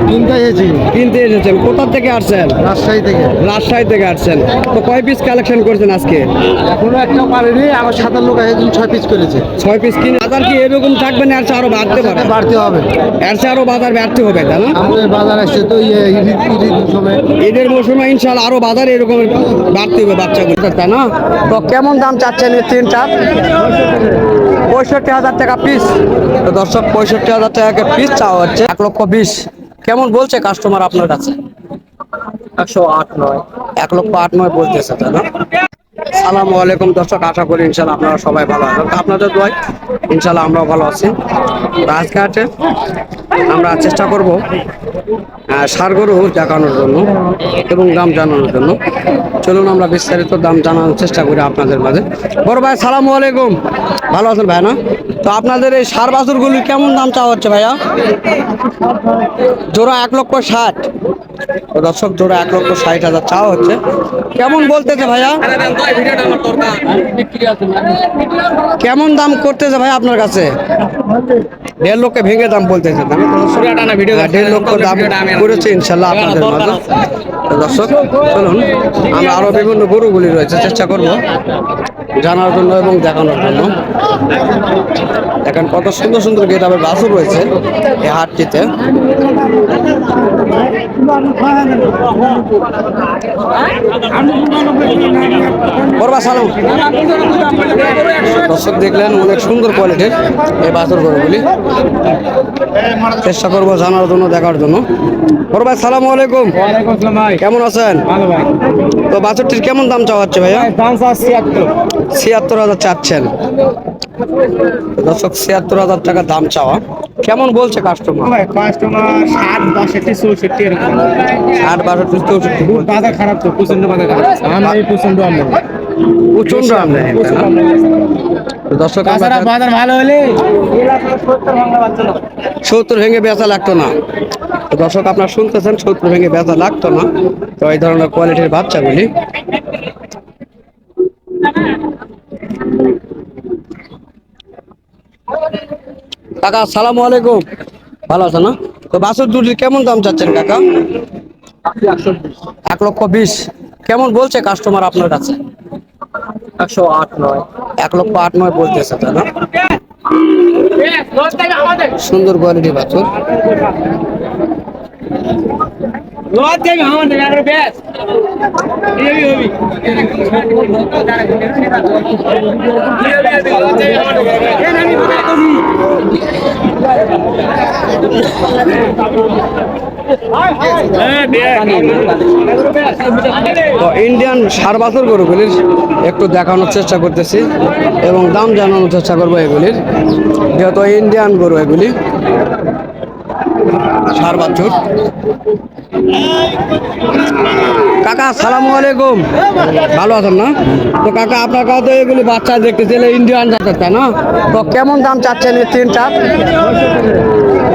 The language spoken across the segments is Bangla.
কিনতে এসেছেন। কোথা থেকে আসছেন? রাজশাহী থেকে আসছেন। তো কয় পিস কালেকশন করছেন আজকে? এখনো একটা পারেনি, আমার 7 লোক একজন 6 পিস করেছে। 6 পিস কিনে বাজার কি এরকম থাকবে না, এর চেয়ে আরো বাড়তে পারে? বাড়তে হবে, এর চেয়ে আরো বাজার বাড়তে হবে, তাই না? আমাদের বাজার আসছে তো ঈদের সময়। ঈদের মৌসুমে ইনশাল্লাহ আরো বাজার এরকম বাড়তে হবে বাচ্চাগুলো, তাই না? তো কেমন দাম চাচ্ছেন এই তিনটা? 65,000 টাকা পিস। তো দর্শক 65,000 টাকা পিস চাওয়া হচ্ছে। 1,20,000 কেমন বলছে কাস্টমার আপনার কাছে? 108-9। 1,08,9 বলতেছে, তাই না? আসসালামু আলাইকুম দর্শক, আশা করি ইনশাল্লাহ আপনারা সবাই ভালো আছেন। আপনাদের দোয়ায় ইনশাল্লাহ আমরাও ভালো আছি। রাজঘাটে আমরা চেষ্টা করব ষাড় গরু দেখানোর জন্য এবং দাম জানানোর জন্য। চলুন আমরা বিস্তারিত দাম জানানোর চেষ্টা করি আপনাদের মাঝে। বড় ভাই সালামু আলাইকুম, ভালো আছেন ভাই না? তো আপনাদের এই ষাড় বাছুরগুলি কেমন দাম চাওয়া হচ্ছে ভাইয়া? জোড়া 1,60,000। তো দর্শক জোড়া 1,60,000 চাওয়া হচ্ছে। কেমন বলতেছে ভাইয়া? কেমন দাম করতেছে ভাই আপনার কাছে? 1.5 লক্ষ ভেঙে দাম বলতেছে। 1.5 লক্ষ দাম করেছে ইনশাল্লাহ আপনাদের মাঝে। তো দর্শক চলুন আমরা আরো বিভিন্ন গরুগুলি রয়েছে চেষ্টা করব জানার জন্য এবং দেখানোর জন্য। দেখেন কত সুন্দর সুন্দর গেটআপের বাছুর রয়েছে এই হাটটিতে। দর্শক দেখলেন অনেক সুন্দর কোয়ালিটির এই বাছুর গরুগুলি, চেষ্টা করবো জানার জন্য দেখার জন্য। বড় ভাই সালামু আলাইকুম, কেমন আছেন? তো বাছুরটির কেমন দাম চাওয়া হচ্ছে ভাইয়া? 76,000 চাচ্ছেন। দর্শক 76,000 টাকা দাম চাওয়া। কেমন বলছে কাস্টমার? 60-62-64 এরকম। 60-62-64 বাজার খারাপ তো, প্রচন্ড বাজার খারাপ। প্রচন্ড আমদানি। প্রচন্ড আমদানি। দর্শক বাজার ভালো হলে 70 ভেঙে বেচা লাগতো না। তো দর্শক আপনারা শুনতেছেন 70 ভেঙে বেচা লাগতো না। তো এই ধরনের কোয়ালিটির বাচ্চাগুলি কাকা আসসালামু আলাইকুম, ভালো আছেন না? তো বাছুর দুটির কেমন দাম চাচ্ছেন কাকা? 1,20,000 কেমন বলছে কাস্টমার আপনার কাছে? 108-9। 1,08,9 বলতেছে, তাই না? সুন্দর কোয়ালিটি বাছুর। তো ইন্ডিয়ান ষাড় বাছুর গরুগুলির একটু দেখানোর চেষ্টা করতেছি এবং দাম জানানোর চেষ্টা করবো এগুলির, যেহেতু ইন্ডিয়ান গরু এগুলি ষাড় বাছুর। কাকা আসসালামু আলাইকুম, ভালো আছেন না? তো কাকা আপনার কাছে এগুলি বাচ্চা দেখতেছি ইন্ডিয়ান জাতের, তাই না? তো কেমন দাম চাচ্ছেন এই তিনটা?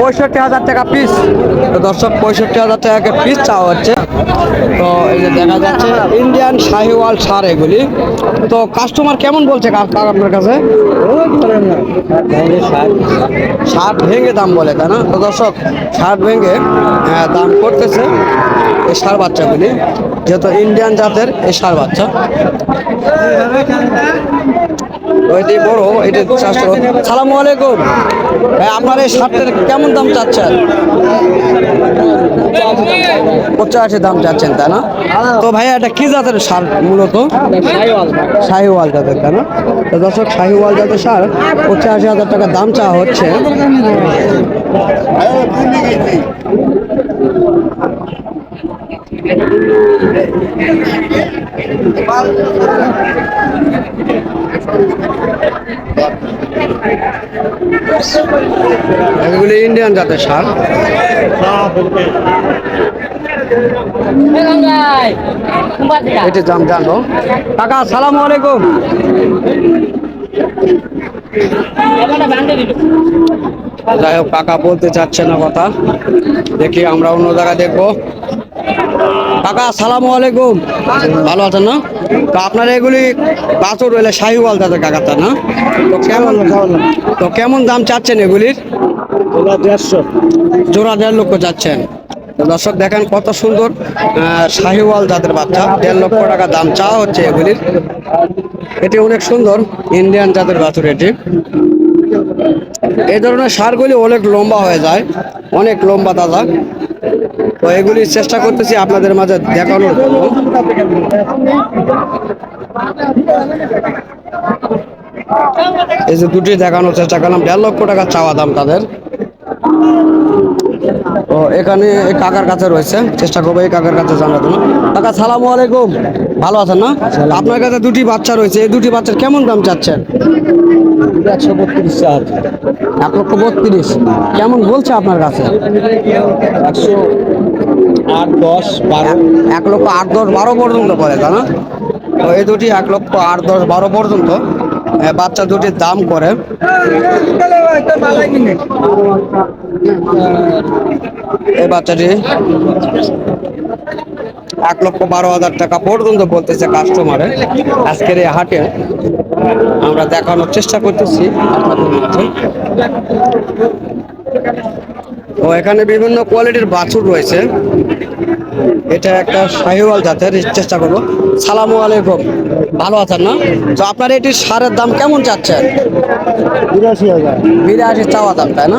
65,000 টাকা পিস। তো দর্শক 65,000 টাকা পিস চাওয়া হচ্ছে। তো এই যে দেখা যাচ্ছে ইন্ডিয়ান শাহিওয়াল ষাড় এগুলি। তো কাস্টমার কেমন বলছে কাকা আপনার কাছে? 60 ভেঙে দাম বলে, তাই না? তো দর্শক 60 ভেঙে দাম করতেছে এই ষাড় বাচ্চাগুলি, যেহেতু ইন্ডিয়ান জাতের এই ষাড় বাচ্চা। ওইটি বড়, এটা চাষ করো। সালামু আলাইকুম ভাই, আপনার এই ষাড়ের কেমন দাম চাচ্ছেন? 85 দাম চাচ্ছেন, তাই না? তো ভাইয়া এটা কি জাতের ষাড় মূলত? শাহিওয়াল জাতের, তাই না? তো দর্শক শাহিওয়াল জাতের ষাড় 85,000 টাকা দাম চাওয়া হচ্ছে। এগুলি ইন্ডিয়ান জাতের ষাড়। এটির দাম জানবো। কাকা আসসালামু আলাইকুম, যাই হোক কাকা বলতে চাচ্ছে না কথা, দেখি আমরা অন্য জায়গায় দেখবো। কাকা আসসালামু আলাইকুম, ভালো আছেন না? তো আপনার এগুলি বাছুর হইলে শাহিওয়াল জাতের কাকা, তা না? তো কেমন দাম চাচ্ছেন এগুলির? জোড়া 150। জোড়া 1.5 লক্ষ চাচ্ছেন। তো দর্শক দেখেন কত সুন্দর শাহিওয়াল জাতের বাচ্চা, 1.5 লক্ষ টাকা দাম চাওয়া হচ্ছে এগুলির। এটি অনেক সুন্দর ইন্ডিয়ান জাতের বাছুর এটি। এই ধরনের ষাঁড়গুলি অনেক লম্বা হয়ে যায়, অনেক লম্বা দাদা। তো এগুলি চেষ্টা করতেছি আপনাদের মাঝে দেখানোর জন্য। এই যে দুটি দেখানোর চেষ্টা করলাম, 1.5 লক্ষ টাকা চাওয়া দাম তাদের। তো এখানে এই কাকার কাছে রয়েছে, চেষ্টা করবো এই কাকার কাছে জানার জন্য। কাকা সালামু আলাইকুম, ভালো আছেন না? আপনার কাছে দুটি বাচ্চা রয়েছে, এই দুটি বাচ্চার কেমন দাম চাচ্ছেন? 132 চার 1,32,00,000 কেমন বলছে আপনার কাছে? 108, 10, 12। 1,08,000, 10, 12 পর্যন্ত পড়ে, তাই না? তো এই দুটি 1,08,000, 10, 12 পর্যন্ত বাচ্চা দুটির দাম করে। এই বাচ্চাটি 1,12,000 টাকা পর্যন্ত বলতেছে কাস্টমারে। আজকের এই হাটে আমরা দেখানোর চেষ্টা করতেছি আপনাদের মধ্যে। ও এখানে বিভিন্ন কোয়ালিটির বাছুর রয়েছে। এটা একটা শাহিওয়াল জাতের, চেষ্টা করবো। সালামু আলাইকুম, ভালো আছেন না? তো আপনার এটির সারের দাম কেমন চাচ্ছেন? 82,000। 82 চাওয়া দাম, তাই না?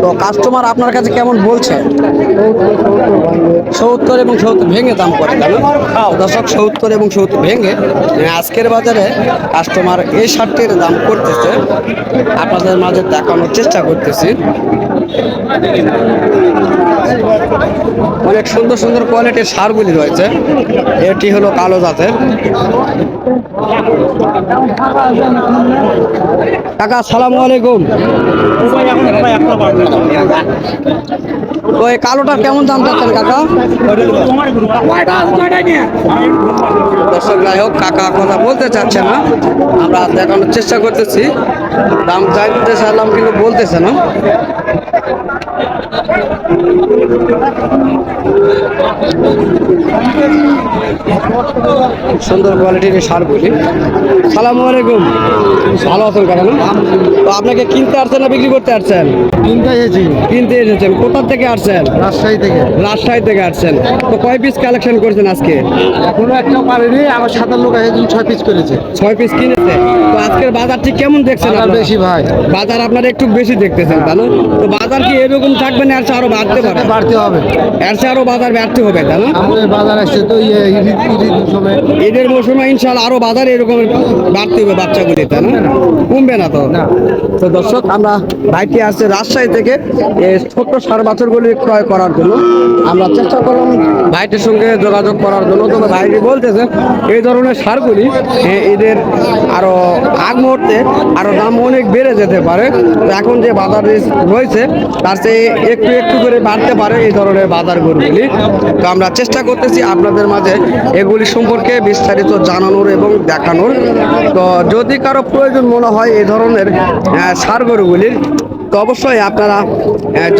তো কাস্টমার আপনার কাছে কেমন বলছে? 70 এবং 70 ভেঙে দাম করে, তাই না? দর্শক 70 এবং 70 ভেঙে আজকের বাজারে কাস্টমার এই শার্টটির দাম করতেছে, আপনাদের মাঝে দেখানোর চেষ্টা করতেছি। অনেক সুন্দর সুন্দর কোয়ালিটির সারগুলি রয়েছে। এটি হলো কালো জাতের। কাকা আসসালামু আলাইকুম। তো এই কালোটার কেমন দাম চাচ্ছেন কাকা? দর্শক যাই হোক, কাকা কথা বলতে চাচ্ছে না, আমরা দেখানোর চেষ্টা করতেছি। দাম চাইতে চাইলাম কিন্তু বলতেছে না। সুন্দর কোয়ালিটির সারগুলি। সালামু আলাইকুম, ভালো আছেন কাকা না? তো আপনাকে কিনতে আসছেন না বিক্রি করতে আসছেন? কিনতে এসেছি কিনতে এসেছেন। কোথা থেকে আসছেন? রাজশাহী থেকে। রাজশাহী থেকে আসছেন। তো কয় পিস কালেকশন করেছেন আজকে? এখনো একটা পারিনি, আমার সাথে লোক এসে 6 পিস করেছে। 6 পিস কিনেছে। তো আজকের বাজারটি কেমন দেখছেন? বাজার আপনারা? বেশি ভাই। বাজার আপনারা একটু বেশি দেখতেছেন, তাই না? তো বাজার কি এরকম থাকবে না, এর চেয়ে আরো বাড়তে পারে? বাড়তে হবে। এর চেয়ে আরো বাজার বাড়তে হবে, তাই না? আমাদের বাজার আসছে তো ঈদের সময়। ঈদের মৌসুমে ইনশাআল্লাহ আরো বাজার এরকম বাড়তে হবে বাচ্চাগুলি, তাই না? কমবে না তো। না। তো দর্শক, আমরা ভাইটি আসছে রাজশাহী থেকে এই ছোট্ট ষাঁড় বাছুরগুলি ক্রয় করার জন্য। আমরা চেষ্টা করলাম ভাইটির সঙ্গে যোগাযোগ করার জন্য। তবে ভাইটি বলতেছে এই ধরনের ষাঁড়গুলি ঈদের আরো আগ মুহূর্তে আরো দাম অনেক বেড়ে যেতে পারে। তো এখন যে বাজার রয়েছে তার চেয়ে একটু একটু করে বাড়তে পারে এই ধরনের বাজার গরুগুলি। তো আমরা চেষ্টা করতেছি আপনাদের মাঝে এগুলি সম্পর্কে বিস্তারিত জানানোর এবং দেখানোর। তো যদি কারো প্রয়োজন মনে হয় এই ধরনের ষাঁড় গরুগুলির, তো অবশ্যই আপনারা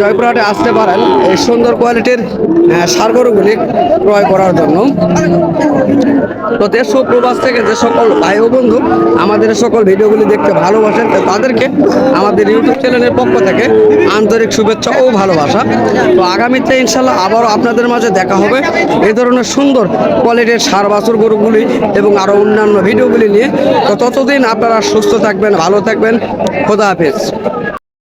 জয়পুরহাটে আসতে পারেন এই সুন্দর কোয়ালিটির ষাঁড় গরুগুলি ক্রয় করার জন্য। তো দেশ ও প্রবাস থেকে যে সকল ভাই ও বন্ধু আমাদের সকল ভিডিওগুলি দেখতে ভালোবাসেন, তো তাদেরকে আমাদের ইউটিউব চ্যানেলের পক্ষ থেকে আন্তরিক শুভেচ্ছা ও ভালোবাসা। তো আগামীতে ইনশাল্লাহ আবারও আপনাদের মাঝে দেখা হবে এই ধরনের সুন্দর কোয়ালিটির ষাঁড় বাছুর গরুগুলি এবং আরও অন্যান্য ভিডিওগুলি নিয়ে। তো ততদিন আপনারা সুস্থ থাকবেন, ভালো থাকবেন। খোদা হাফেজ।